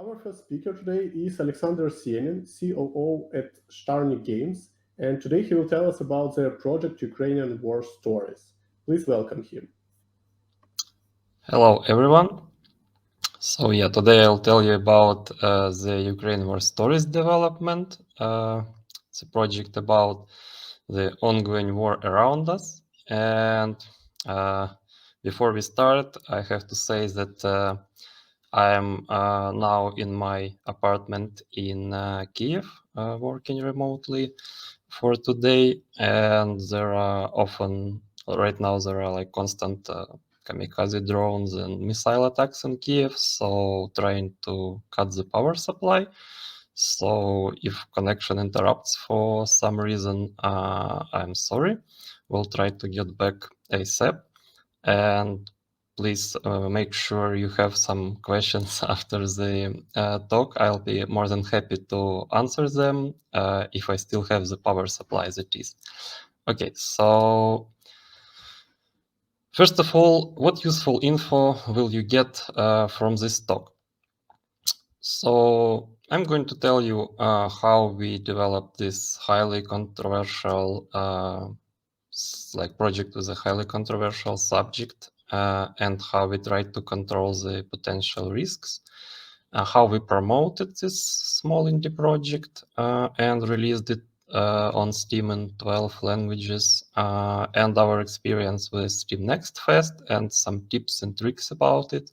Our first speaker today is Oleksandr Sienin, COO at Starni Games, and today he will tell us about their project Ukrainian War Stories. Please welcome him. Hello everyone. So today I'll tell you about the Ukraine War Stories development. It's a project about the ongoing war around us. And before we start, I have to say that I am now in my apartment in Kyiv, working remotely for today. And there are right now there are like constant kamikaze drones and missile attacks in Kiev, so trying to cut the power supply. So if connection interrupts for some reason, I'm sorry. We'll try to get back ASAP. And please make sure you have some questions after the talk. I'll be more than happy to answer them if I still have the power supply as it is. Okay, so first of all, what useful info will you get from this talk? So I'm going to tell you how we developed this highly controversial project with a highly controversial subject and how we tried to control the potential risks, how we promoted this small indie project and released it on Steam in 12 languages, and our experience with Steam Next Fest and some tips and tricks about it.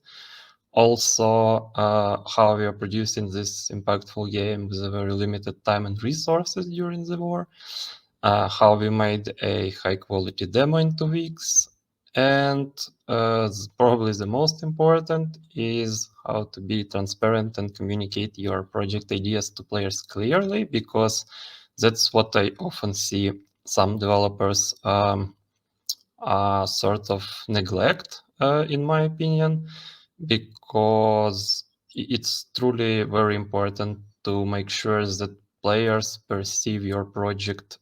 Also, how we are producing this impactful game with a very limited time and resources during the war. How we made a high-quality demo in 2 weeks. And probably the most important is how to be transparent and communicate your project ideas to players clearly, because that's what I often see some developers sort of neglect, in my opinion, because it's truly very important to make sure that players perceive your project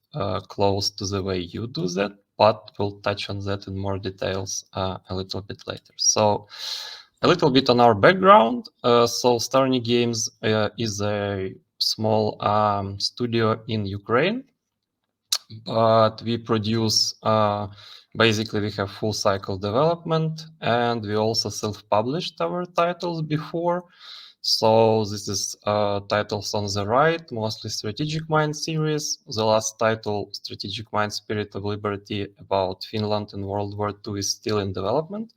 close to the way you do that, but we'll touch on that in more details a little bit later. So a little bit on our background. So Starni Games is a small studio in Ukraine, but we produce basically we have full cycle development, and we also self-published our titles before. So this is titles on the right, mostly Strategic Mind series. The last title, Strategic Mind Spirit of Liberty, about Finland in World War II, is still in development.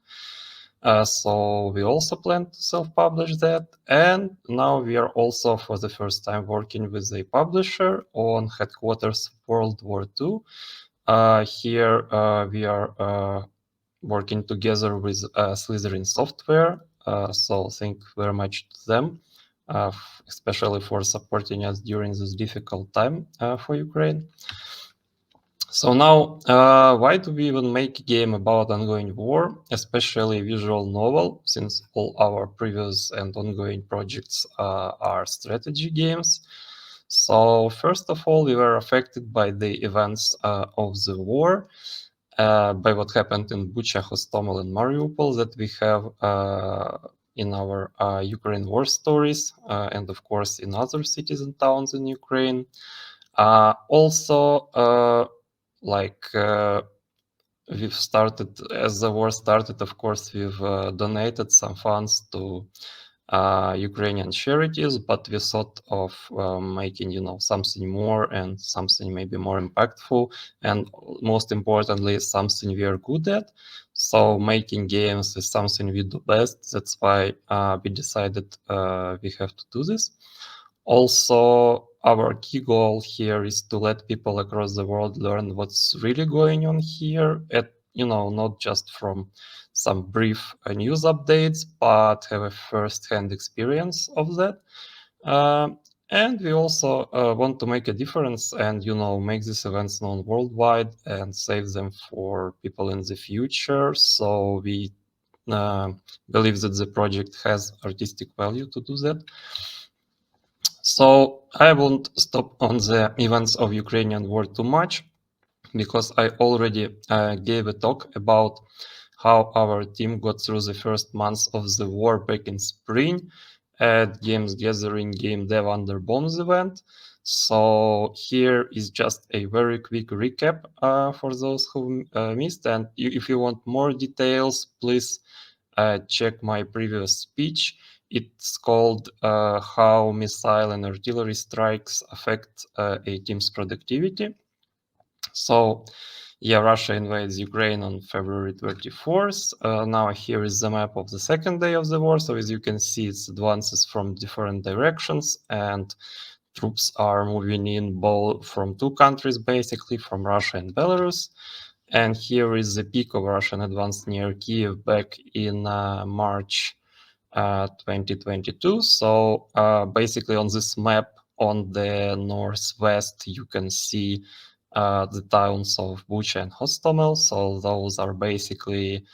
So we also plan to self-publish that. And now we are also for the first time working with a publisher on Headquarters World War II. Here we are working together with Slytherin Software. So thank very much to them, especially for supporting us during this difficult time for Ukraine. So now, why do we even make a game about ongoing war, especially visual novel, since all our previous and ongoing projects are strategy games? So first of all, we were affected by the events of the war, by what happened in Bucha, Hostomel, and Mariupol that we have in our Ukraine war stories, and of course in other cities and towns in Ukraine. Also, we've started, as the war started, of course, we've donated some funds to Ukrainian charities, but we thought of making, something more and something maybe more impactful, and most importantly, something we are good at. So making games is something we do best. That's why we decided we have to do this. Also, our key goal here is to let people across the world learn what's really going on here, not just from some brief news updates, but have a first-hand experience of that. And we also want to make a difference and, make these events known worldwide and save them for people in the future. So we believe that the project has artistic value to do that. So I won't stop on the events of Ukrainian war too much, because I already gave a talk about how our team got through the first months of the war back in spring. at Games Gathering Game Dev Under Bombs event. So here is just a very quick recap for those who missed. And if you want more details, please check my previous speech. It's called How Missile and Artillery Strikes Affect a Team's Productivity. So yeah, Russia invades Ukraine on February 24th. Now here is the map of the second day of the war. So as you can see, it's advances from different directions, and troops are moving in both from two countries, basically from Russia and Belarus. And here is the peak of Russian advance near Kyiv back in March 2022. So basically on this map on the northwest, you can see the towns of Bucha and Hostomel. So those are basically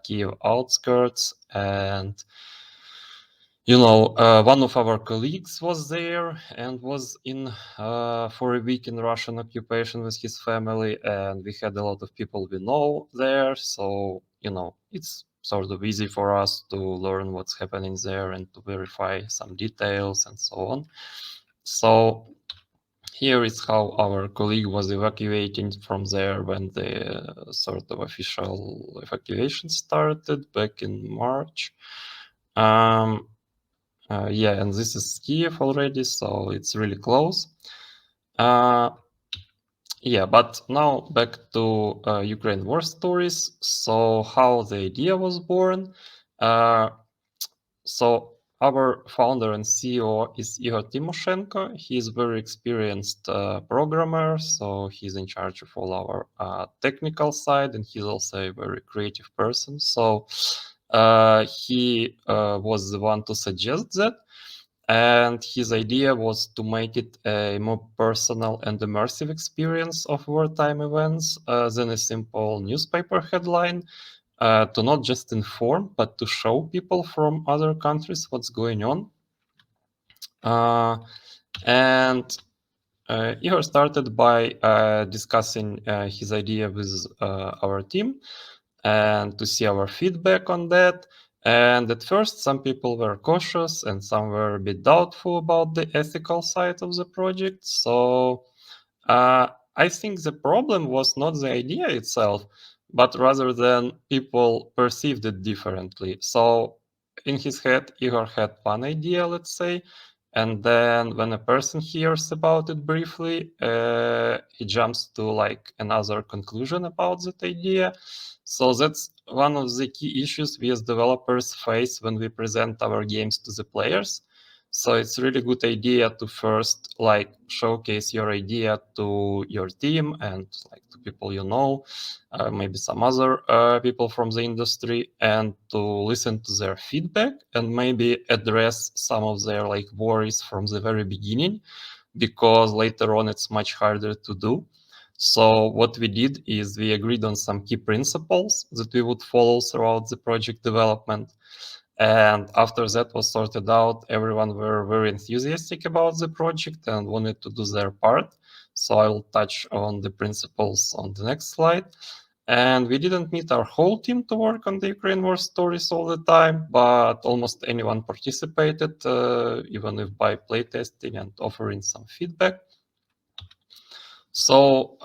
Kiev outskirts. And one of our colleagues was there and was in for a week in Russian occupation with his family, and we had a lot of people we know there. So it's sort of easy for us to learn what's happening there and to verify some details and so on. So here is how our colleague was evacuating from there when the sort of official evacuation started back in March. Yeah, and this is Kiev already, so it's really close. Yeah, but now back to Ukraine war stories. So how the idea was born. So our founder and CEO is Igor Timoshenko. He's a very experienced programmer, so he's in charge of all our technical side, and he's also a very creative person. So he was the one to suggest that. And his idea was to make it a more personal and immersive experience of wartime events than a simple newspaper headline, to not just inform, but to show people from other countries what's going on. And Igor started by discussing his idea with our team and to see our feedback on that. And at first, some people were cautious and some were a bit doubtful about the ethical side of the project. So I think the problem was not the idea itself, but rather than people perceived it differently. So in his head, Igor had one idea, let's say, and then when a person hears about it briefly, he jumps to like another conclusion about that idea. So that's one of the key issues we as developers face when we present our games to the players. So it's a really good idea to first like showcase your idea to your team and like to people you know, maybe some other people from the industry, and to listen to their feedback and maybe address some of their like worries from the very beginning, because later on it's much harder to do. So what we did is we agreed on some key principles that we would follow throughout the project development. And after that was sorted out, everyone were very enthusiastic about the project and wanted to do their part. So I will touch on the principles on the next slide. And we didn't need our whole team to work on the Ukraine war stories all the time, but almost anyone participated, even if by playtesting and offering some feedback. So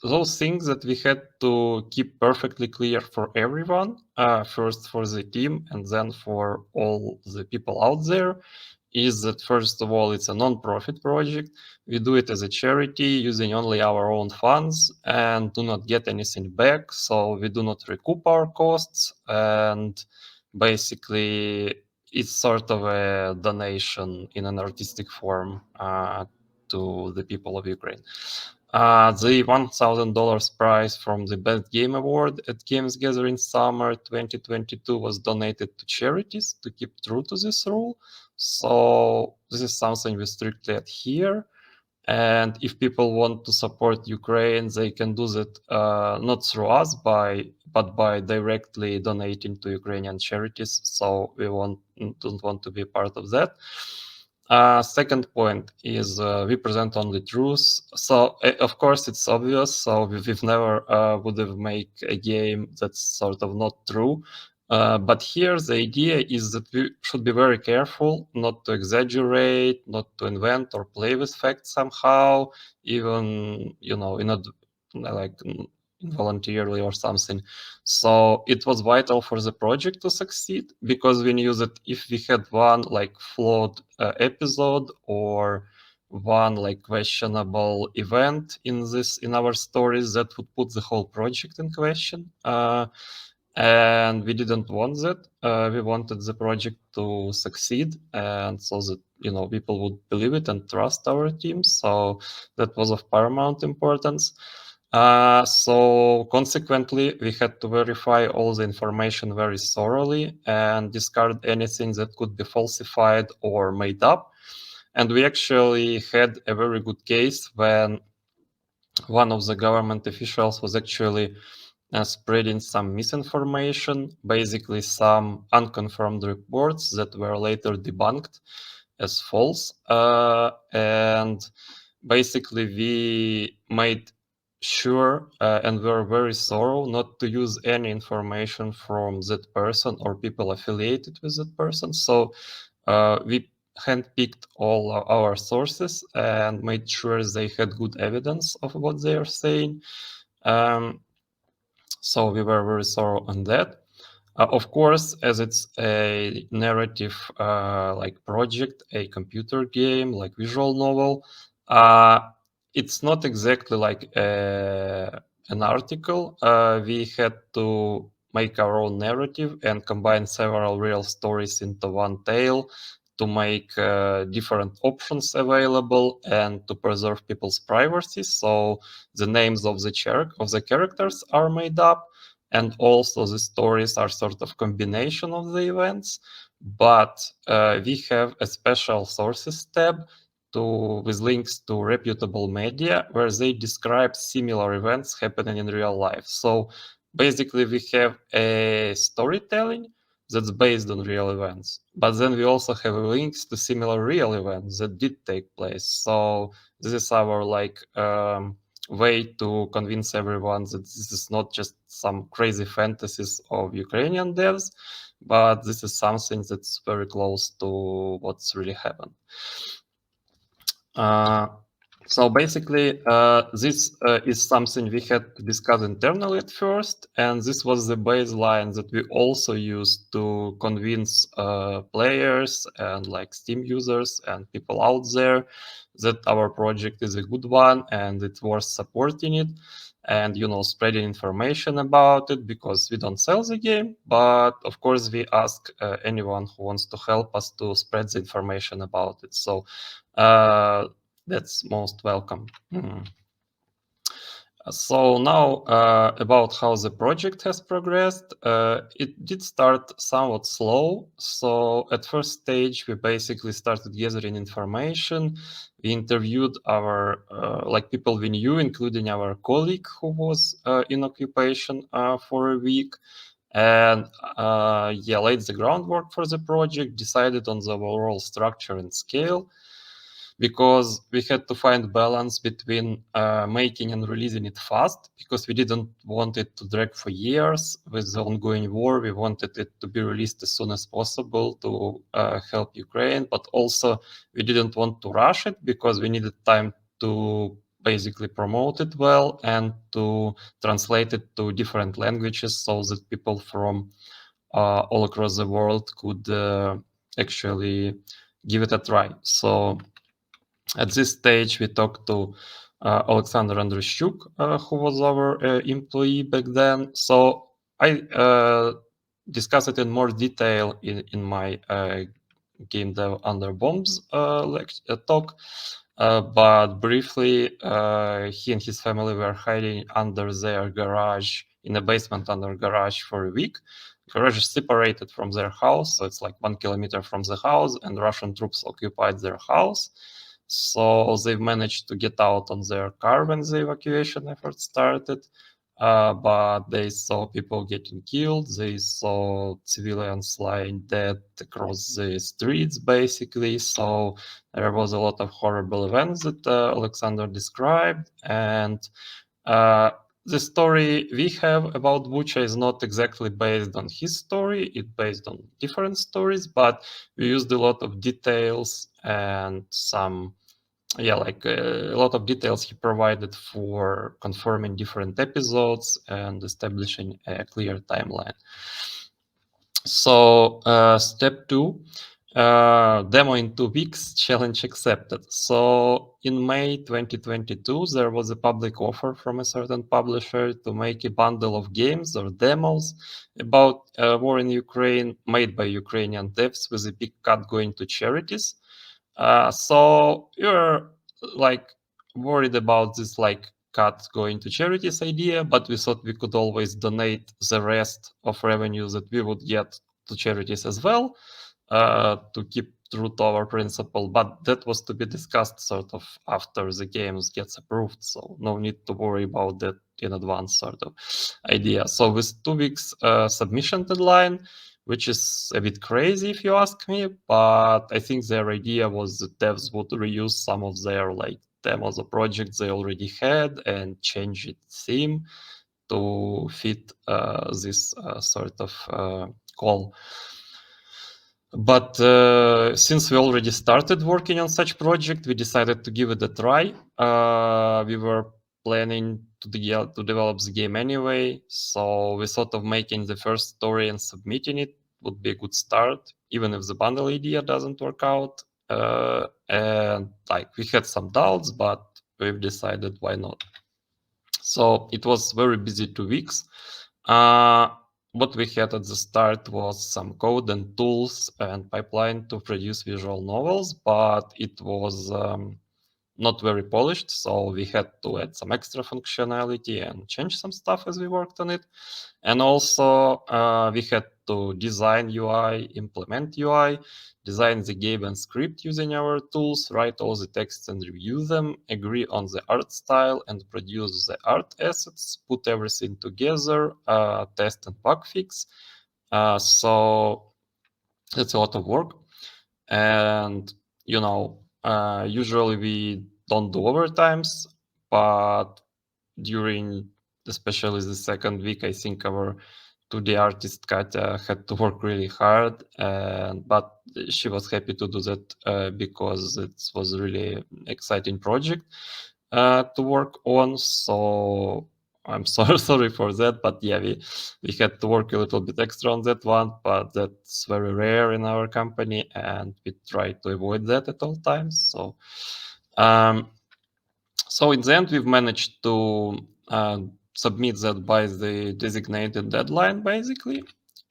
those things that we had to keep perfectly clear for everyone, first for the team and then for all the people out there, is that first of all, it's a non-profit project. We do it as a charity using only our own funds and do not get anything back. So we do not recoup our costs, and basically it's sort of a donation in an artistic form to the people of Ukraine. The $1,000 prize from the Best Game Award at Games Gathering Summer 2022 was donated to charities to keep true to this rule. So this is something we strictly adhere. And if people want to support Ukraine, they can do that not through us, but by directly donating to Ukrainian charities. So we don't want to be part of that. Second point is we present only truth. So of course it's obvious. So we've never would have made a game that's sort of not true. But here the idea is that we should be very careful not to exaggerate, not to invent or play with facts somehow, even in a like involuntarily or something. So it was vital for the project to succeed, because we knew that if we had one like flawed episode or one like questionable event in our stories, that would put the whole project in question. And we didn't want that. We wanted the project to succeed, and so that people would believe it and trust our team. So that was of paramount importance. So consequently, we had to verify all the information very thoroughly and discard anything that could be falsified or made up. And we actually had a very good case when one of the government officials was actually spreading some misinformation, basically some unconfirmed reports that were later debunked as false. And basically, we made sure and were very thorough not to use any information from that person or people affiliated with that person. So we handpicked all our sources and made sure they had good evidence of what they are saying. Um, so we were very thorough on that. Of course, as it's a narrative like project, a computer game, like visual novel, uh, it's not exactly like an article. We had to make our own narrative and combine several real stories into one tale to make different options available and to preserve people's privacy. So the names of the characters are made up, and also the stories are sort of combination of the events. But we have a special sources tab with links to reputable media where they describe similar events happening in real life. So basically, we have a storytelling that's based on real events, but then we also have links to similar real events that did take place. So this is our like way to convince everyone that this is not just some crazy fantasies of Ukrainian devs, but this is something that's very close to what's really happened. So basically, this is something we had to discuss internally at first, and this was the baseline that we also used to convince players and like Steam users and people out there that our project is a good one and it's worth supporting it, and spreading information about it, because we don't sell the game, but of course we ask anyone who wants to help us to spread the information about it. So that's most welcome. So now about how the project has progressed. It did start somewhat slow. So at first stage, we basically started gathering information. We interviewed our like people we knew, including our colleague who was in occupation for a week. And laid the groundwork for the project, decided on the overall structure and scale, because we had to find balance between making and releasing it fast, because we didn't want it to drag for years with the ongoing war. We wanted it to be released as soon as possible to help Ukraine, but also we didn't want to rush it, because we needed time to basically promote it well and to translate it to different languages so that people from all across the world could actually give it a try. So at this stage, we talked to Oleksandr Andreshchuk, who was our employee back then. So I discussed it in more detail in my Game Dev Under Bombs talk. But briefly, he and his family were hiding under their garage, in a basement under garage, for a week. Garage is separated from their house, so it's like 1 kilometer from the house, and Russian troops occupied their house. So they've managed to get out on their car when the evacuation effort started. But they saw people getting killed. They saw civilians lying dead across the streets, basically. So there was a lot of horrible events that Alexander described. And the story we have about Bucha is not exactly based on his story. It's based on different stories, but we used a lot of details and some, like a lot of details he provided for confirming different episodes and establishing a clear timeline. So step 2, demo in 2 weeks, challenge accepted. So in May 2022, there was a public offer from a certain publisher to make a bundle of games or demos about war in Ukraine made by Ukrainian devs with a big cut going to charities. So you're like worried about this like cut going to charities idea, but we thought we could always donate the rest of revenue that we would get to charities as well, to keep true to our principle. But that was to be discussed sort of after the games gets approved, so no need to worry about that in advance sort of idea. So with 2 weeks submission deadline, which is a bit crazy if you ask me, but I think their idea was that devs would reuse some of their like demos or projects they already had and change its theme to fit this sort of call. But since we already started working on such project, we decided to give it a try. We were planning to develop the game anyway, so we thought of making the first story and submitting it would be a good start, even if the bundle idea doesn't work out. And like we had some doubts, but we've decided why not. So it was very busy 2 weeks. What we had at the start was some code and tools and pipeline to produce visual novels, but it was not very polished, so we had to add some extra functionality and change some stuff as we worked on it. And also we had to design UI, implement UI, design the game and script using our tools, write all the texts and review them, agree on the art style and produce the art assets, put everything together, test and bug fix. So it's a lot of work. And, usually we don't do overtimes, but during especially the second week, I think our 2D artist Katya had to work really hard, but she was happy to do that because it was a really exciting project to work on. So I'm sorry for that, but yeah, we had to work a little bit extra on that one, but that's very rare in our company, and we try to avoid that at all times. So in the end, we've managed to submit that by the designated deadline, basically.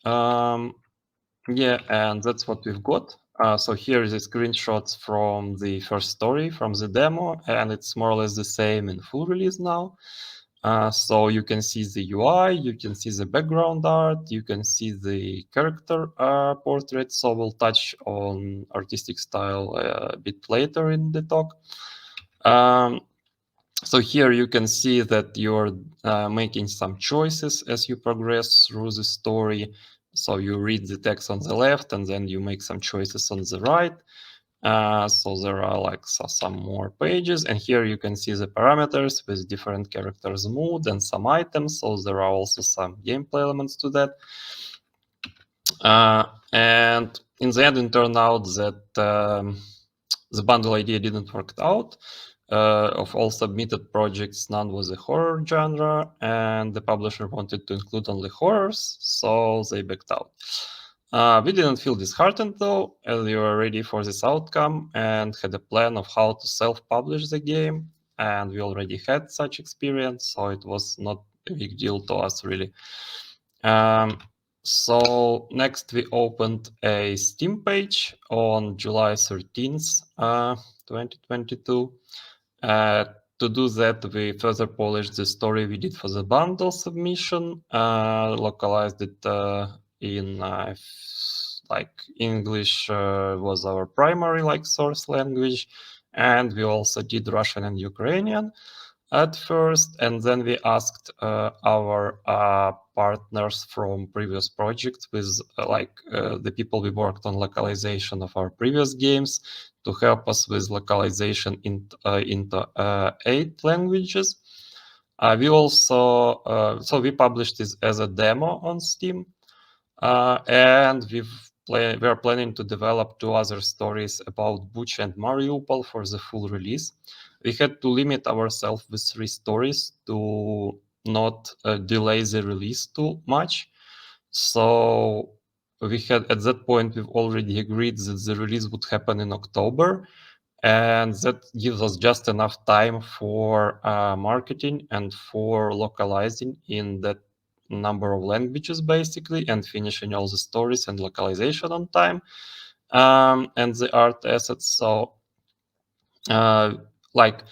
Yeah, and that's what we've got. So here is the screenshots from the first story from the demo, and it's more or less the same in full release now. So you can see the UI, you can see the background art, you can see the character portrait. So we'll touch on artistic style a bit later in the talk. So here you can see that you're making some choices as you progress through the story. So you read the text on the left and then you make some choices on the right. So there are like some more pages, and here you can see the parameters with different characters' mood and some items. So there are also some gameplay elements to that. And in the end, it turned out that the bundle idea didn't work out. Of all submitted projects, none was a horror genre, and the publisher wanted to include only horrors, so they backed out. We didn't feel disheartened though, as we were ready for this outcome and had a plan of how to self-publish the game, and we already had such experience, so it was not a big deal to us really. So next we opened a Steam page on July 13th, 2022. To do that, we further polished the story we did for the bundle submission, localized it in like English was our primary like source language, and we also did Russian and Ukrainian at first, and then we asked our partners from previous projects with the people we worked on localization of our previous games to help us with localization into 8 languages. We also so we published this as a demo on Steam, and we are planning to develop 2 other stories about Bucha and Mariupol for the full release. We had to limit ourselves with 3 stories to not delay the release too much. So we had at that point we've already agreed that the release would happen in October, and that gives us just enough time for marketing and for localizing in that number of languages basically, and finishing all the stories and localization on time, and the art assets. So like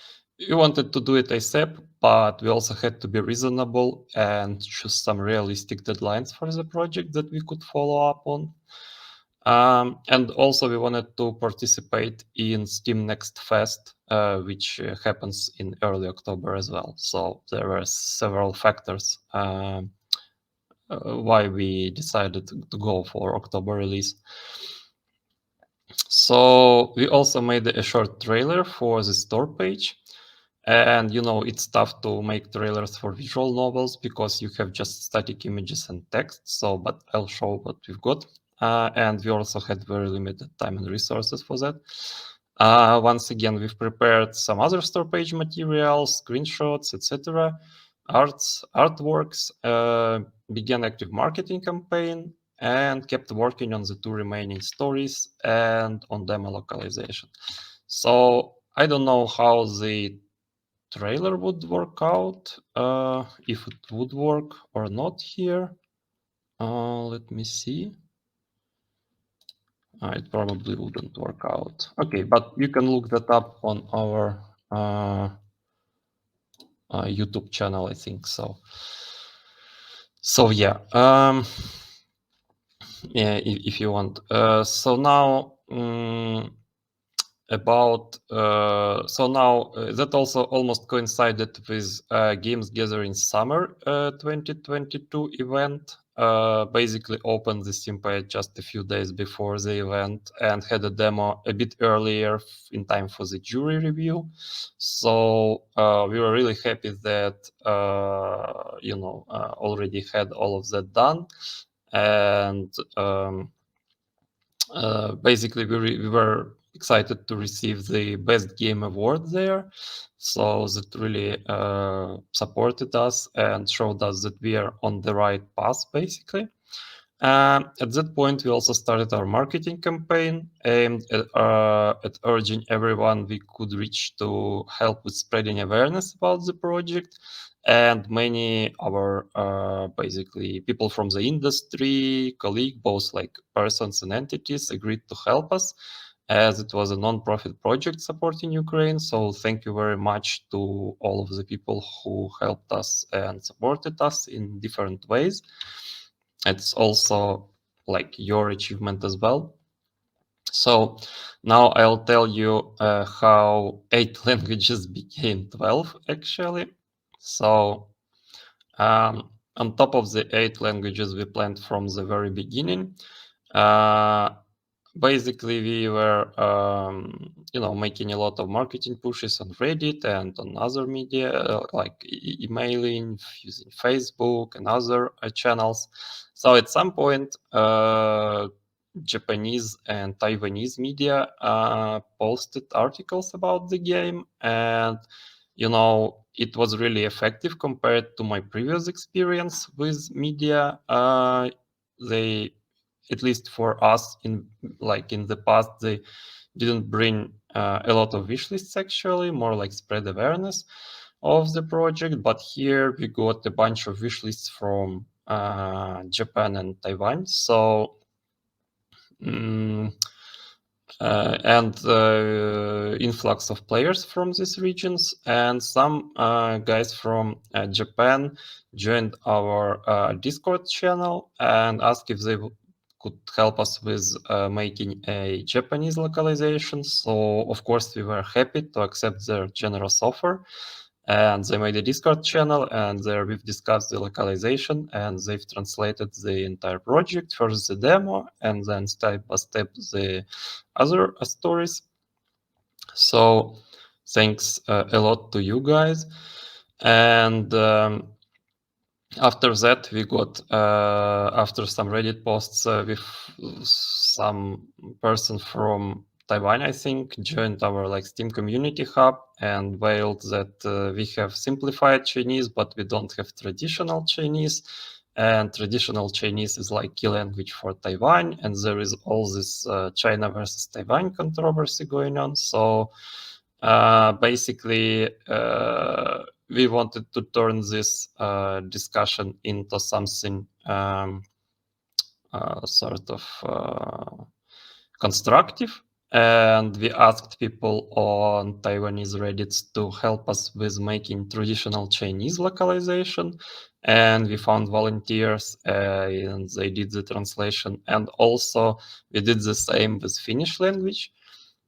we wanted to do it ASAP, but we also had to be reasonable and choose some realistic deadlines for the project that we could follow up on. And also we wanted to participate in Steam Next Fest, which happens in early October as well. So there were several factors why we decided to go for October release. So we also made a short trailer for the store page. And it's tough to make trailers for visual novels because you have just static images and text. So, but I'll show what we've got. And we also had very limited time and resources for that. Once again, we've prepared some other store page materials, screenshots, etc., artworks, began active marketing campaign, and kept working on the 2 remaining stories and on demo localization. So I don't know how the trailer would work out, if it would work or not here. Let me see. It probably wouldn't work out. Okay, but you can look that up on our YouTube channel, I think so. So yeah, yeah, if you want. So now that also almost coincided with Games Gathering Summer 2022 event. Basically opened the Steam page just a few days before the event and had a demo a bit earlier in time for the jury review. So we were really happy that already had all of that done, and basically we were excited to receive the best game award there. So that really supported us and showed us that we are on the right path basically. At that point, we also started our marketing campaign aimed at urging everyone we could reach to help with spreading awareness about the project. And many our basically people from the industry, colleague, both like persons and entities, agreed to help us, as it was a non-profit project supporting Ukraine. So thank you very much to all of the people who helped us and supported us in different ways. It's also like your achievement as well. So now I'll tell you how 8 languages became 12 actually. So on top of the 8 languages we planned from the very beginning, basically we were making a lot of marketing pushes on Reddit and on other media, like emailing, using Facebook and other channels. So at some point Japanese and Taiwanese media posted articles about the game, and it was really effective compared to my previous experience with media. They, at least for us, in the past, they didn't bring a lot of wish lists, actually, more like spread awareness of the project. But here we got a bunch of wish lists from Japan and Taiwan. So and influx of players from these regions, and some guys from Japan joined our Discord channel and asked if they could help us with making a Japanese localization. So of course we were happy to accept their generous offer, and they made a Discord channel, and there we've discussed the localization, and they've translated the entire project, first the demo, and then step by step the other stories. So thanks a lot to you guys. And after that, we got after some Reddit posts with some person from Taiwan, I think, joined our like Steam community hub and wailed that we have simplified Chinese, but we don't have traditional Chinese. And traditional Chinese is like key language for Taiwan, and there is all this China versus Taiwan controversy going on. So basically, we wanted to turn this discussion into something sort of constructive. And we asked people on Taiwanese Reddits to help us with making traditional Chinese localization. And we found volunteers and they did the translation. And also, we did the same with Finnish language.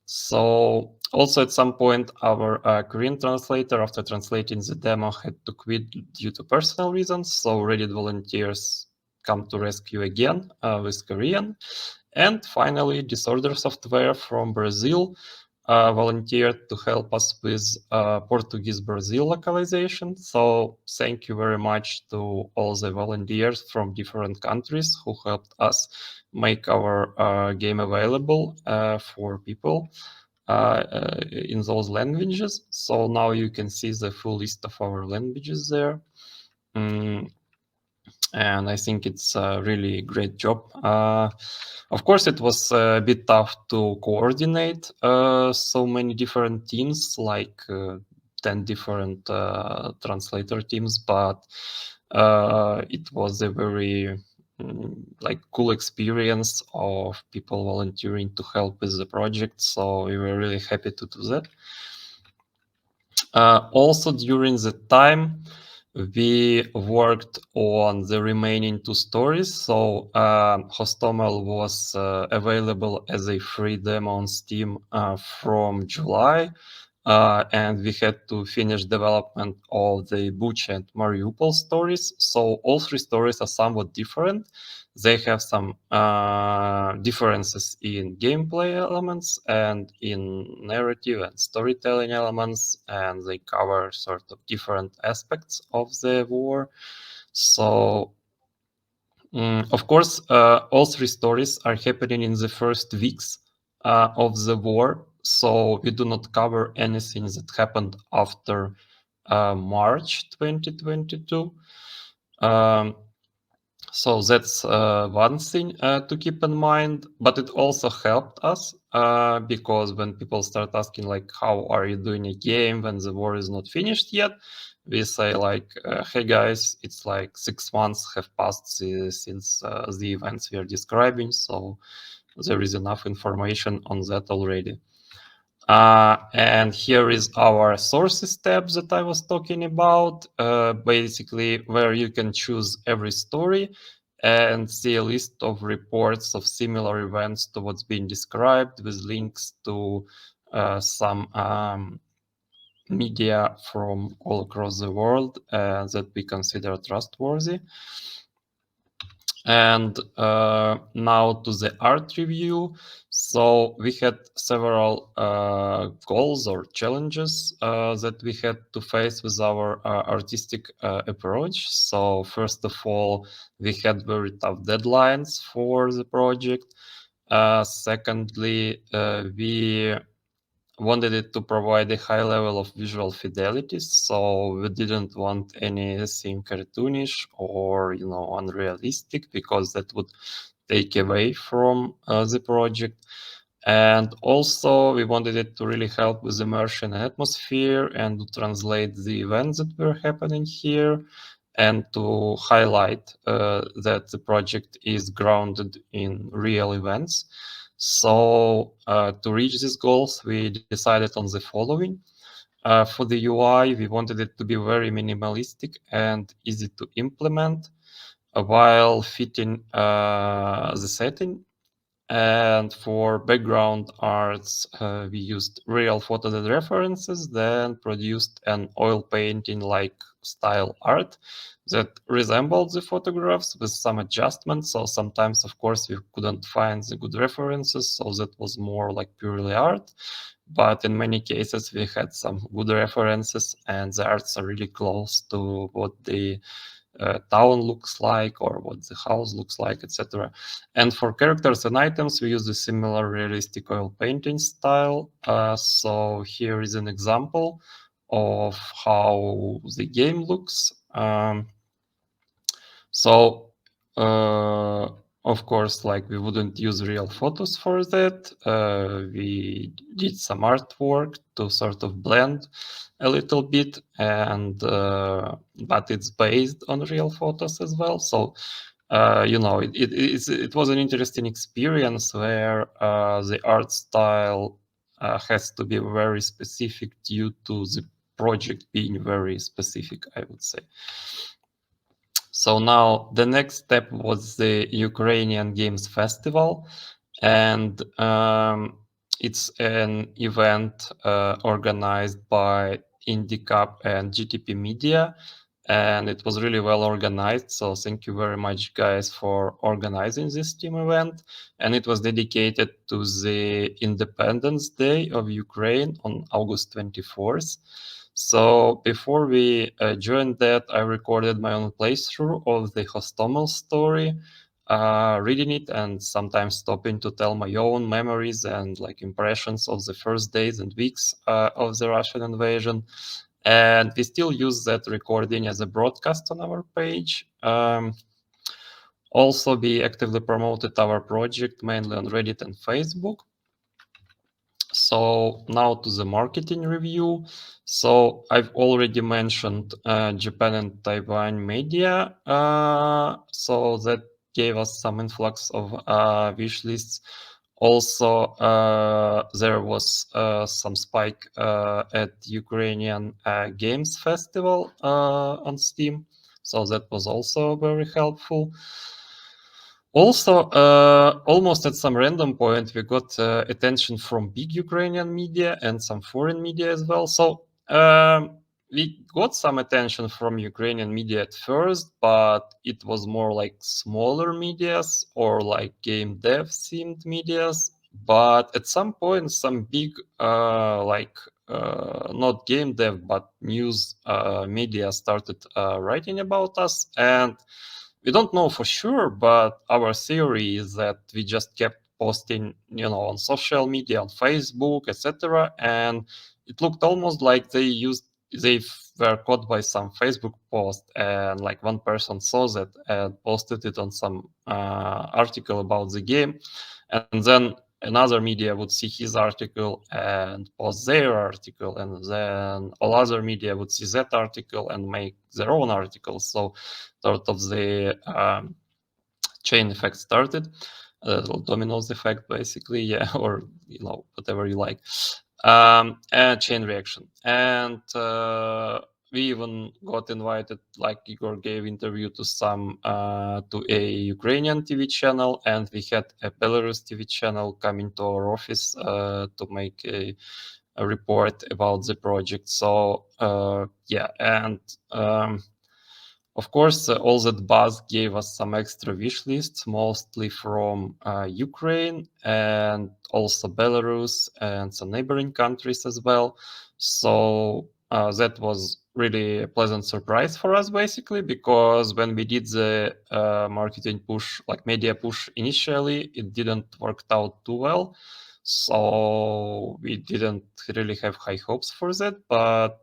So also at some point, our Korean translator, after translating the demo, had to quit due to personal reasons. So Reddit volunteers come to rescue again with Korean. And finally, Disorder Software from Brazil volunteered to help us with Portuguese Brazil localization. So thank you very much to all the volunteers from different countries who helped us make our game available for people in those languages. So now you can see the full list of our languages there. And I think it's a really great job. Of course, it was a bit tough to coordinate so many different teams, like 10 different translator teams, but it was a very like cool experience of people volunteering to help with the project. So we were really happy to do that. Also during the time, we worked on the remaining two stories. So Hostomel was available as a free demo on Steam from July. And we had to finish development of the Bucha and Mariupol stories. So all three stories are somewhat different. They have some differences in gameplay elements and in narrative and storytelling elements, and they cover sort of different aspects of the war. So of course, all three stories are happening in the first weeks of the war, so we do not cover anything that happened after March 2022. Um, so that's one thing to keep in mind, but it also helped us because when people start asking like, how are you doing a game when the war is not finished yet? We say like, hey guys, it's like 6 months have passed since the events we are describing. So there is enough information on that already. And here is our sources tab that I was talking about, basically where you can choose every story and see a list of reports of similar events to what's being described with links to some media from all across the world that we consider trustworthy. And now to the art review. So we had several goals or challenges that we had to face with our artistic approach. So first of all, we had very tough deadlines for the project. Secondly, we wanted it to provide a high level of visual fidelity, so we didn't want anything cartoonish or unrealistic, because that would take away from the project. And also we wanted it to really help with immersion and atmosphere and to translate the events that were happening here and to highlight that the project is grounded in real events. So to reach these goals, we decided on the following. For the UI, we wanted it to be very minimalistic and easy to implement while fitting the setting. And for background arts, we used real photos as references, then produced an oil painting like style art that resembled the photographs with some adjustments. So sometimes, of course, we couldn't find the good references, so that was more like purely art. But in many cases, we had some good references, and the arts are really close to what the town looks like or what the house looks like, etc. And for characters and items, we use a similar realistic oil painting style. So here is an example of how the game looks. So of course, like we wouldn't use real photos for that. We did some artwork to sort of blend a little bit, and but it's based on real photos as well. So it was an interesting experience where the art style has to be very specific due to the project being very specific, I would say. So now the next step was the Ukrainian Games Festival, and it's an event organized by IndieCup and GTP Media, and it was really well organized. So thank you very much, guys, for organizing this team event. And it was dedicated to the Independence Day of Ukraine on August 24th. So before we joined that, I recorded my own playthrough of the Hostomel story, reading it and sometimes stopping to tell my own memories and like impressions of the first days and weeks of the Russian invasion. And we still use that recording as a broadcast on our page. Also, we actively promoted our project mainly on Reddit and Facebook. So now to the marketing review. So I've already mentioned Japan and Taiwan media. So that gave us some influx of wish lists. Also, there was some spike at Ukrainian Games Festival on Steam. So that was also very helpful. Also, almost at some random point, we got attention from big Ukrainian media and some foreign media as well. So we got some attention from Ukrainian media at first, but it was more like smaller medias or like game dev themed medias. But at some point, some big not game dev but news media started writing about us, and we don't know for sure, but our theory is that we just kept posting, on social media, on Facebook, etc. And it looked almost like they were caught by some Facebook post, and like one person saw that and posted it on some article about the game, and then another media would see his article and post their article, and then all other media would see that article and make their own articles. So sort of the chain effect started, dominoes effect basically, yeah, or whatever you like, and chain reaction. And we even got invited, like Igor gave interview to some to a Ukrainian TV channel, and we had a Belarus TV channel coming to our office to make a report about the project. So yeah, and of course, all that buzz gave us some extra wish lists, mostly from Ukraine and also Belarus and some neighboring countries as well. So that was really a pleasant surprise for us, basically, because when we did the marketing push, like media push initially, it didn't work out too well. So we didn't really have high hopes for that, but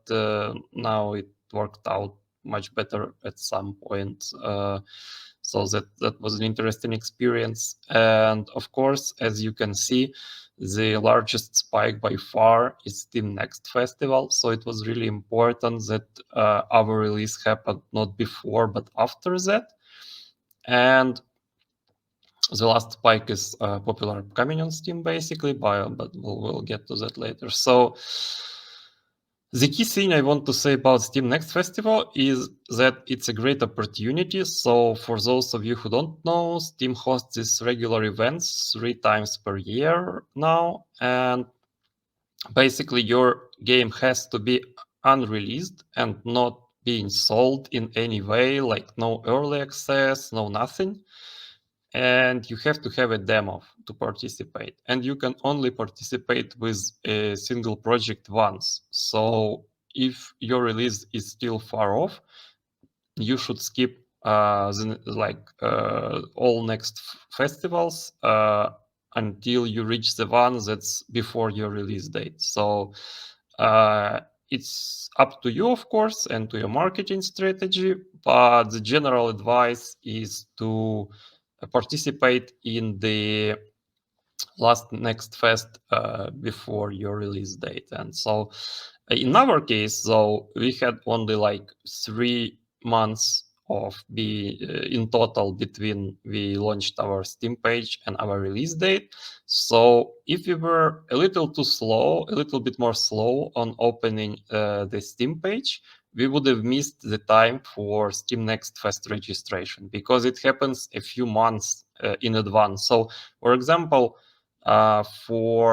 now it worked out much better at some point. So that was an interesting experience. And of course, as you can see, the largest spike by far is Steam Next Festival. So it was really important that our release happened not before, but after that. And the last spike is popular coming on Steam, basically, but we'll get to that later. So The key thing I want to say about Steam Next Festival is that it's a great opportunity. So for those of you who don't know, Steam hosts these regular events 3 times per year now. And basically your game has to be unreleased and not being sold in any way, like no early access, no nothing. And you have to have a demo to participate, and you can only participate with a single project once. So if your release is still far off, you should skip all next festivals until you reach the one that's before your release date. So uh, it's up to you, of course, and to your marketing strategy, but the general advice is to participate in the last next fest before your release date. And so in our case, though, we had only like 3 months of in total between we launched our Steam page and our release date. So if we were a little too slow, a little bit more slow on opening the Steam page, we would have missed the time for Steam Next Fest registration, because it happens a few months in advance. So for example, for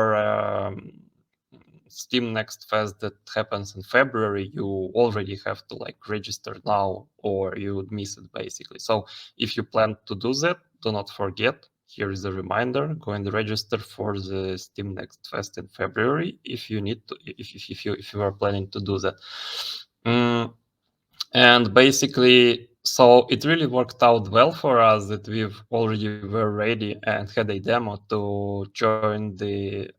Steam Next Fest that happens in February, you already have to like register now, or you would miss it basically. So if you plan to do that, do not forget. Here is a reminder: go and register for the Steam Next Fest in February if you need to, if you are planning to do that. And basically, so it really worked out well for us that we've already were ready and had a demo to join the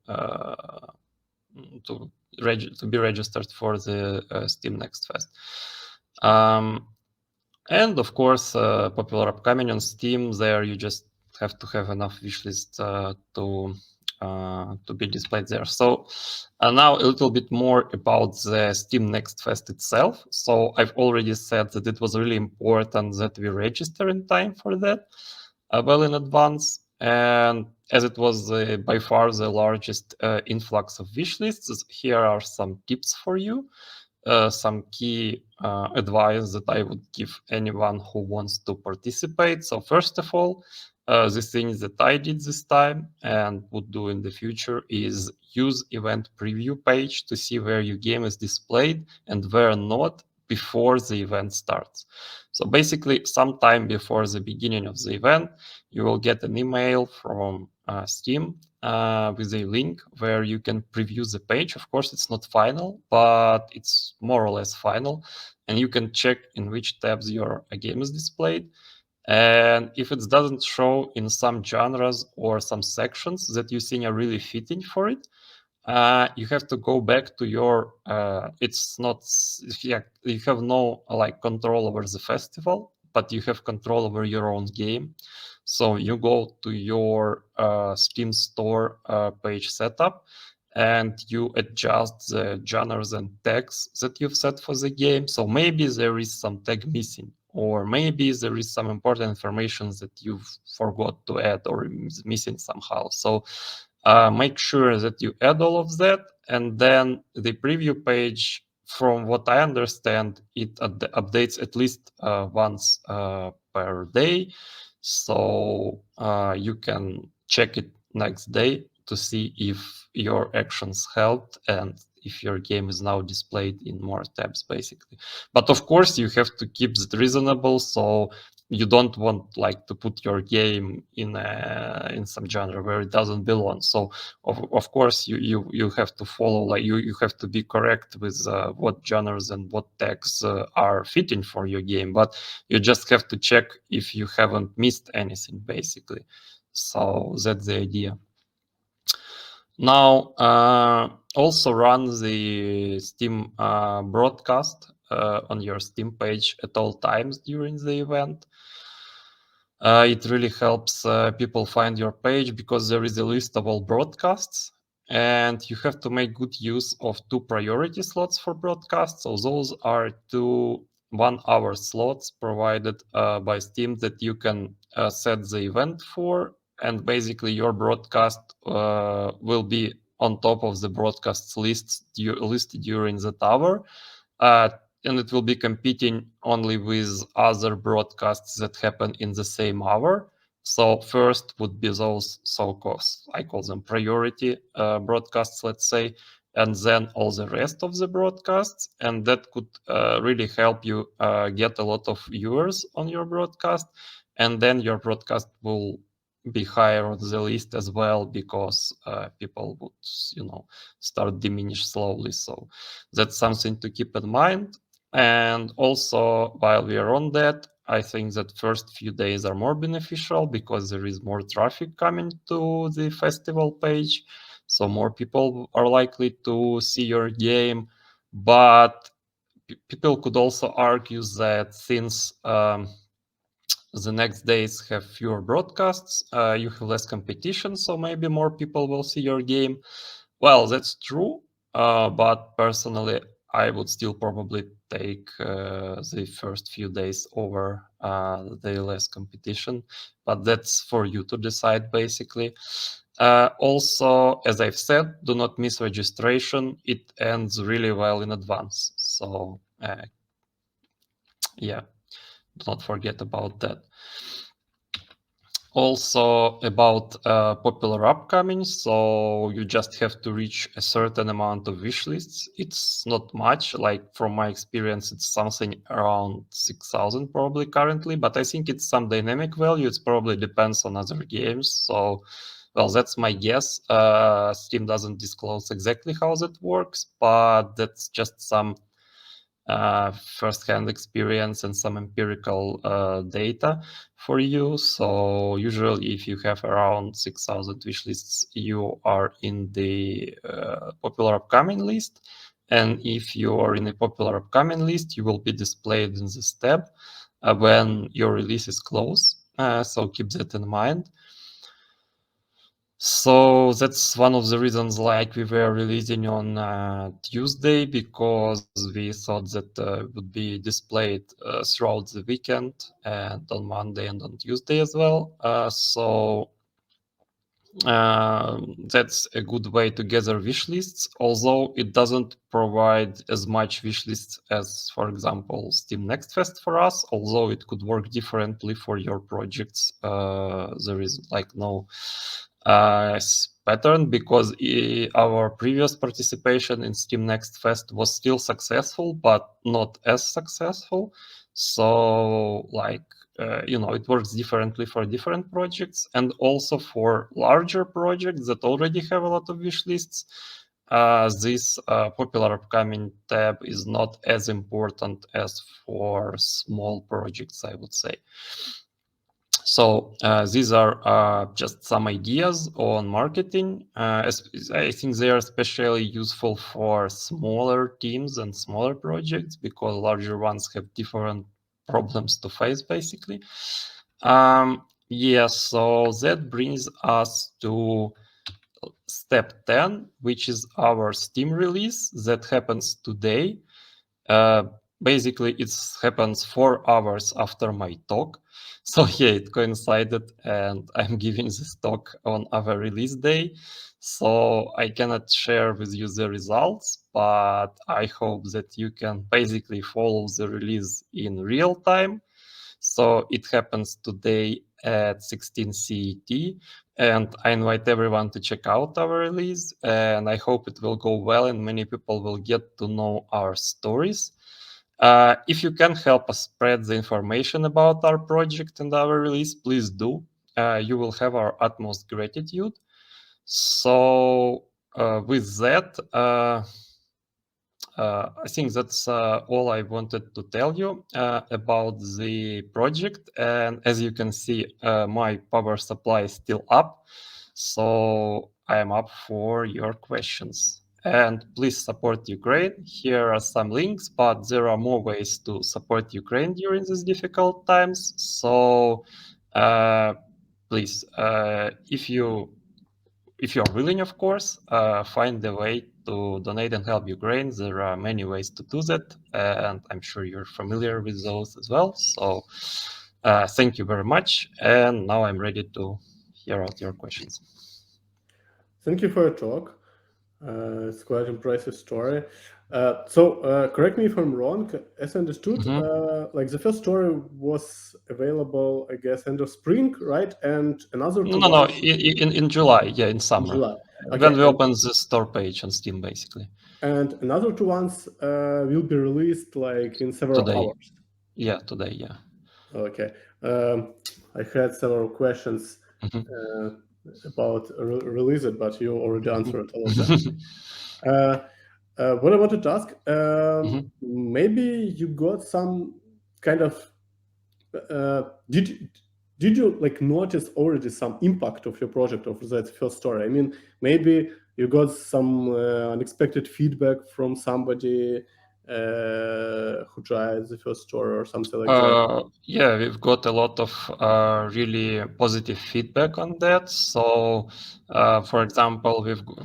to be registered for the Steam Next Fest. And of course, popular upcoming on Steam. There, you just have to have enough wishlist to be displayed there. So now a little bit more about the Steam Next Fest itself. So I've already said that it was really important that we register in time for that, well in advance. And as it was by far the largest influx of wishlists, here are some tips for you. Some key advice that I would give anyone who wants to participate. So first of all, the things that I did this time and would do in the future is use event preview page to see where your game is displayed and where not before the event starts. So basically, sometime before the beginning of the event, you will get an email from Steam with a link where you can preview the page. Of course, it's not final, but it's more or less final. And you can check in which tabs your game is displayed. And if it doesn't show in some genres or some sections that you think are really fitting for it, you have to go back to your it's not you have no like control over the festival, but you have control over your own game. So you go to your Steam store page setup, and you adjust the genres and tags that you've set for the game. So maybe there is some tag missing, or maybe there is some important information that you've forgot to add or is missing somehow. So make sure that you add all of that, and then the preview page, from what I understand, it updates at least once per day. So you can check it next day to see if your actions helped and if your game is now displayed in more tabs, basically. But of course, you have to keep it reasonable. So you don't want like to put your game in some genre where it doesn't belong. So of course you have to follow, like you have to be correct with what genres and what tags are fitting for your game, but you just have to check if you haven't missed anything, basically. So that's the idea. Now also run the Steam broadcast on your Steam page at all times during the event. It really helps people find your page, because there is a list of all broadcasts, and you have to make good use of 2 priority slots for broadcasts. So those are 2 1-hour slots provided by Steam that you can set the event for, and basically your broadcast will be on top of the broadcasts listed during that hour. Uh, and it will be competing only with other broadcasts that happen in the same hour. So first would be those so-called, I call them priority broadcasts, let's say, and then all the rest of the broadcasts. And that could really help you get a lot of viewers on your broadcast. And then your broadcast will be higher on the list as well, because people would, start diminish slowly. So that's something to keep in mind. And also, while we are on that, I think that first few days are more beneficial because there is more traffic coming to the festival page. So more people are likely to see your game. But people could also argue that since the next days have fewer broadcasts, you have less competition, so maybe more people will see your game. Well, that's true, but personally, I would still probably take the first few days over the less competition, but that's for you to decide, basically. Also, as I've said, do not miss registration. It ends really well in advance. So, yeah, do not forget about that. Also about popular upcoming, so you just have to reach a certain amount of wish lists. It's not much, like from my experience, it's something around 6,000 probably currently, but I think it's some dynamic value. It probably depends on other games. So, well, that's my guess. Steam doesn't disclose exactly how that works, but that's just some first-hand experience and some empirical data for you. So usually if you have around 6,000 wish lists, you are in the popular upcoming list. And if you are in a popular upcoming list, you will be displayed in this tab when your release is close. So keep that in mind. So that's one of the reasons, like, we were releasing on Tuesday, because we thought that would be displayed throughout the weekend and on Monday and on Tuesday as well. So that's a good way to gather wish lists, although it doesn't provide as much wish lists as, for example, Steam Next Fest for us, although it could work differently for your projects. There is like no pattern, because our previous participation in Steam Next Fest was still successful, but not as successful. So, like, it works differently for different projects, and also for larger projects that already have a lot of wish lists. This popular upcoming tab is not as important as for small projects, I would say. So these are just some ideas on marketing. I think they are especially useful for smaller teams and smaller projects, because larger ones have different problems to face, basically. Yeah, so that brings us to step 10, which is our Steam release that happens today. Uh, Basically, it happens 4 hours after my talk. So yeah, it coincided, and I'm giving this talk on our release day. So I cannot share with you the results, but I hope that you can basically follow the release in real time. So it happens today at 16 CET, and I invite everyone to check out our release, and I hope it will go well and many people will get to know our stories. If you can help us spread the information about our project and our release, please do. You will have our utmost gratitude. So with that, I think that's all I wanted to tell you about the project. And as you can see, my power supply is still up. So I am up for your questions. And please support Ukraine. Here are some links, but there are more ways to support Ukraine during these difficult times. So please, if you're willing, of course, find a way to donate and help Ukraine. There are many ways to do that, and I'm sure you're familiar with those as well. So thank you very much. And now I'm ready to hear out your questions. Thank you for your talk. It's quite impressive story. So correct me if I'm wrong. As I understood, Mhm. like the first story was available, I guess, end of spring, right? And another two No, ones in July, yeah, in in summer, July. when Okay, we open the store page on Steam, basically. and another two ones will be released like in several Today, hours. yeah, today, yeah. Okay. Um, I had several questions Mhm. uh, about release it, but you already answered all of them. Mhm. Uh, what I wanted to ask, Mhm. maybe you got some kind of uh, did you like notice already some impact of your project of that first story? I mean, maybe you got some unexpected feedback from somebody who tried the first story or something like that. Yeah, we've got a lot of really positive feedback on that. So, for example,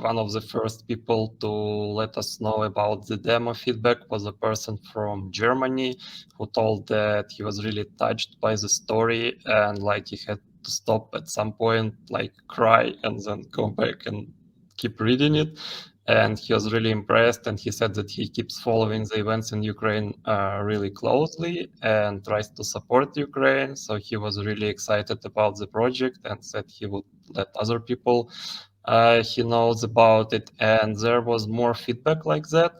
one of the first people to let us know about the demo feedback was a person from Germany who told that he was really touched by the story and like he had to stop at some point, like cry and then go back and keep reading it. And he was really impressed, and he said that he keeps following the events in Ukraine really closely and tries to support Ukraine. So he was really excited about the project and said he would let other people he knows about it. And there was more feedback like that.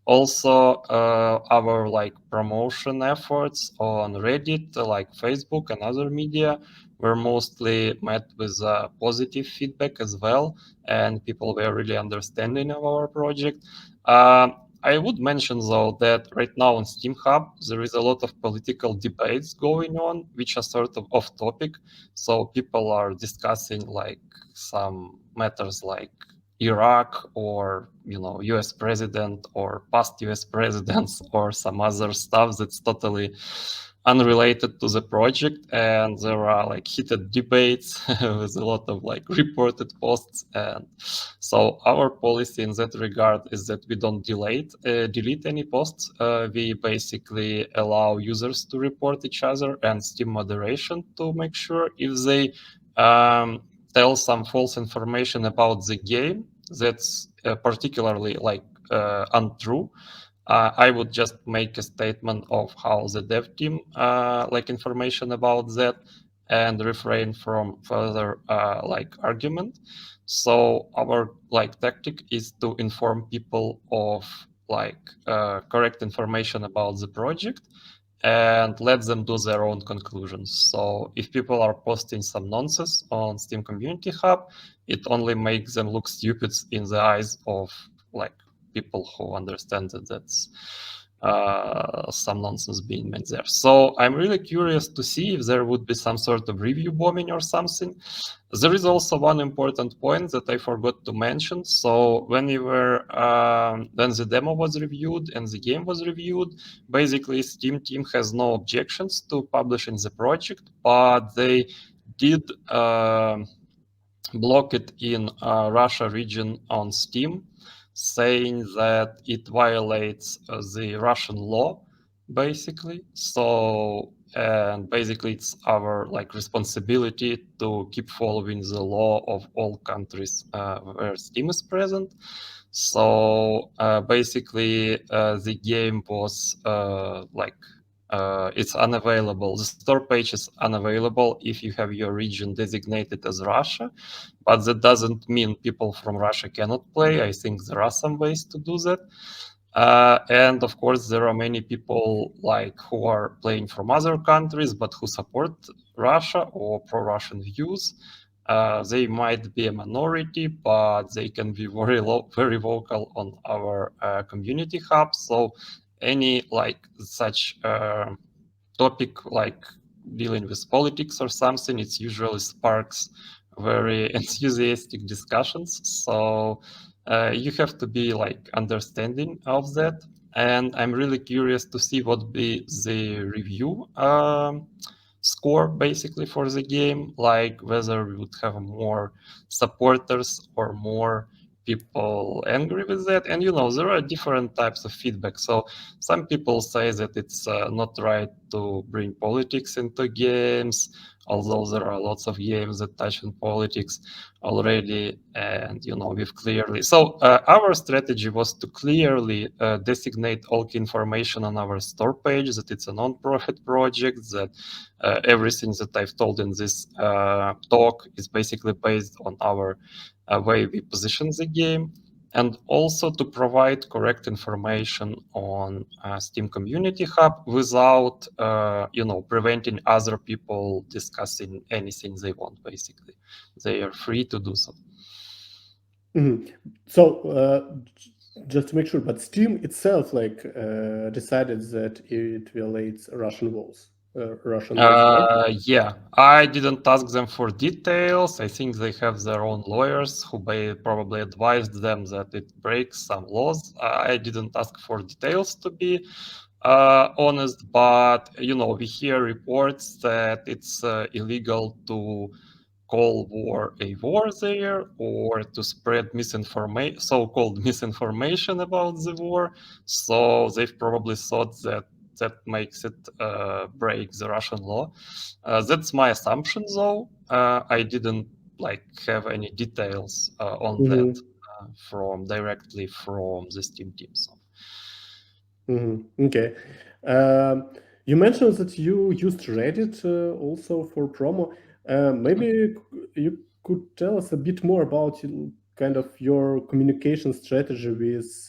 Also, our like promotion efforts on Reddit, like Facebook and other media, were mostly met with positive feedback as well, and people were really understanding of our project. I would mention though that right now on Steam Hub there is a lot of political debates going on, which are sort of off topic. So people are discussing like some matters like Iraq or US president or past US presidents or some other stuff that's totally unrelated to the project, and there are like heated debates with a lot of like reported posts. And so our policy in that regard is that we don't delete any posts. We basically allow users to report each other and Steam moderation to make sure if they tell some false information about the game that's particularly like untrue. I would just make a statement of how the dev team like information about that and refrain from further like argument. So our like tactic is to inform people of like correct information about the project and let them do their own conclusions. So if people are posting some nonsense on Steam Community Hub, it only makes them look stupid in the eyes of like people who understand that that's some nonsense being made there. So I'm really curious to see if there would be some sort of review bombing or something. There is also one important point that I forgot to mention. So when when the demo was reviewed and the game was reviewed, basically Steam team has no objections to publishing the project, but they did block it in Russia region on Steam, saying that it violates the Russian law, basically. So, and basically, it's our like responsibility to keep following the law of all countries where Steam is present. So basically, the game was it's unavailable. The store page is unavailable if you have your region designated as Russia, but that doesn't mean people from Russia cannot play. I think there are some ways to do that. And of course, there are many people like who are playing from other countries, but who support Russia or pro-Russian views. They might be a minority, but they can be very vocal on our community hub. So any like such topic like dealing with politics or something, it usually sparks very enthusiastic discussions. So you have to be like understanding of that. And I'm really curious to see what be the review score basically for the game, like whether we would have more supporters or more people angry with that. And there are different types of feedback. So some people say that it's not right to bring politics into games. although there are lots of games that touch on politics already, and we've clearly. So our strategy was to clearly designate all key information on our store page that it's a non-profit project, that everything that I've told in this talk is basically based on our way we position the game, and also to provide correct information on Steam Community Hub without, preventing other people discussing anything they want. Basically, they are free to do so. Mhm. So just to make sure, but Steam itself decided that it violates Russian laws, right? Yeah, I didn't ask them for details. I think they have their own lawyers who probably advised them that it breaks some laws. I didn't ask for details, to be honest, but we hear reports that it's illegal to call war a war there, or to spread misinformation, so-called misinformation about the war. So they've probably thought that that makes it break the Russian law. That's my assumption, though. I didn't have any details on that Mm-hmm. from directly from the Steam team. So. Mm-hmm. Okay. Um, you mentioned that you used Reddit also for promo. Maybe you could tell us a bit more about kind of your communication strategy with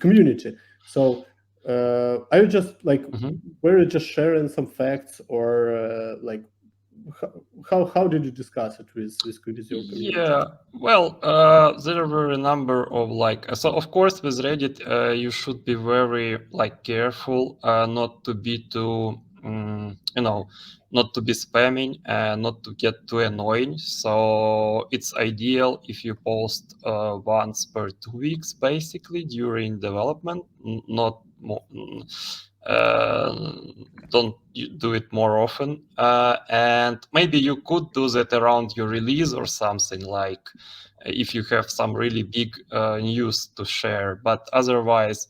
community. So, are you just Mhm. were you just sharing some facts, or how did you discuss it with your community? Yeah, well, there were a number of so of course with Reddit, you should be very careful, not to be too, not to be spamming, not to get too annoying. So it's ideal if you post once per 2 weeks, basically during development, not more. Don't do it more often, and maybe you could do that around your release or something, like if you have some really big news to share, but otherwise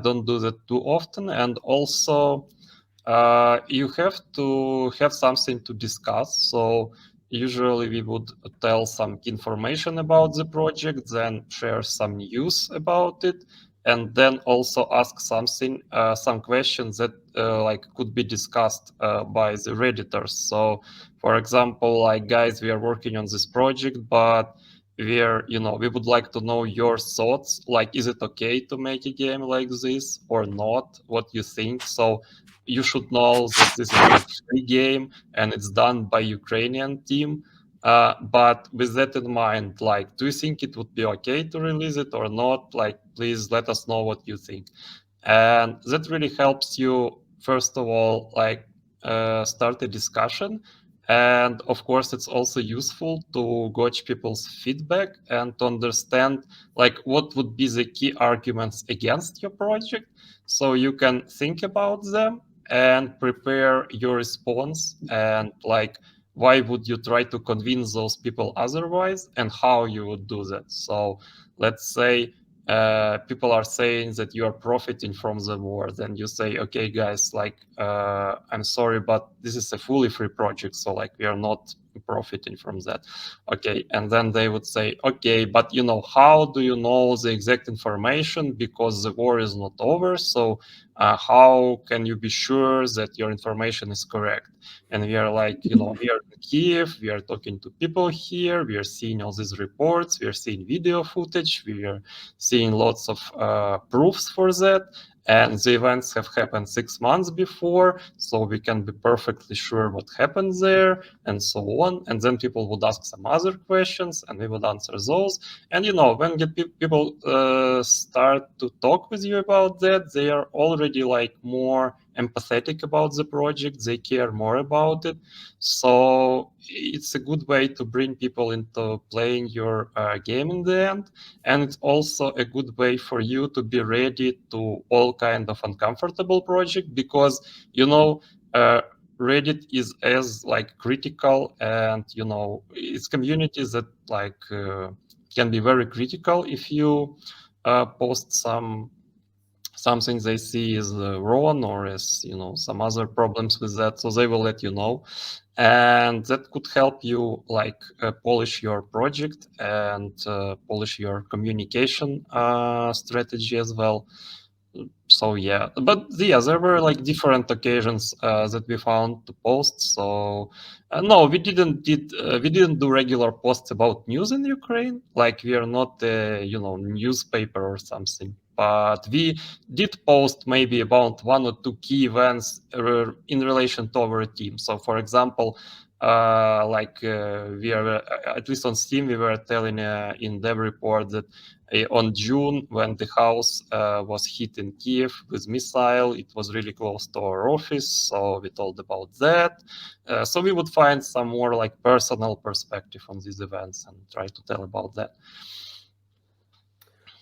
don't do that too often. And also you have to have something to discuss. So usually we would tell some information about the project, then share some news about it, and then also ask some questions that could be discussed by the redditors. So for example, guys, we are working on this project, but we would like to know your thoughts, is it okay to make a game like this or not, what you think. So you should know that this is free game and it's done by Ukrainian team. But with that in mind, do you think it would be okay to release it or not? Please let us know what you think. And that really helps you, first of all, start a discussion. And of course, it's also useful to gauge people's feedback and to understand what would be the key arguments against your project, so you can think about them and prepare your response, and why would you try to convince those people otherwise, and how you would do that. So let's say people are saying that you are profiting from the war, then you say, okay guys, I'm sorry, but this is a fully free project, so we are not profiting from that. Okay, and then they would say, okay, but how do you know the exact information, because the war is not over, so how can you be sure that your information is correct? And we are we are in Kyiv, we are talking to people here, we are seeing all these reports, we are seeing video footage, we are seeing lots of proofs for that. And the events have happened 6 months before, so we can be perfectly sure what happened there, and so on. And then people would ask some other questions, and we would answer those. And when people start to talk with you about that, they are already more empathetic about the project. They care more about it. So it's a good way to bring people into playing your game in the end. And it's also a good way for you to be ready to all kind of uncomfortable project, because uh, Reddit is as critical, and it's communities that can be very critical if you post some something they see is wrong or as some other problems with that, so they will let you know, and that could help you like polish your project and polish your communication strategy as well. So yeah, but yeah, there were like different occasions that we found to post. So no, we didn't do regular posts about news in Ukraine. Like we are not a newspaper or something. But we did post maybe about one or two key events in relation to our team. So for example, we are at least on Steam, we were telling in the report that on June, when the house was hit in Kyiv with missile, it was really close to our office, so we told about that. So we would find some more like personal perspective on these events and try to tell about that.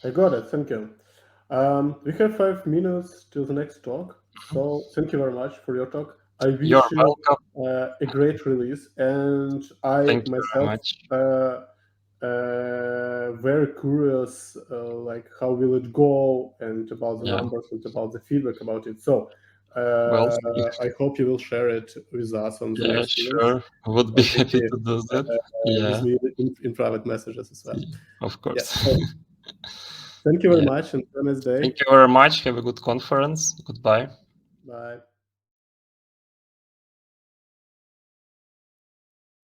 I got it. Thank you. We have 5 minutes to the next talk. So thank you very much for your talk. I You're wish you welcome. a great release, and I Thank you very myself much. very curious, like how will it go, and about the Yeah. numbers and about the feedback about it. So Well, I hope you will share it with us on the yeah, next release, sure. Would be or happy maybe to do that. with Yeah, me in private messages as well. of Yeah. course. So thank you very Yeah. much, and have a nice day. Thank you very much. Have a good conference. Goodbye. Bye.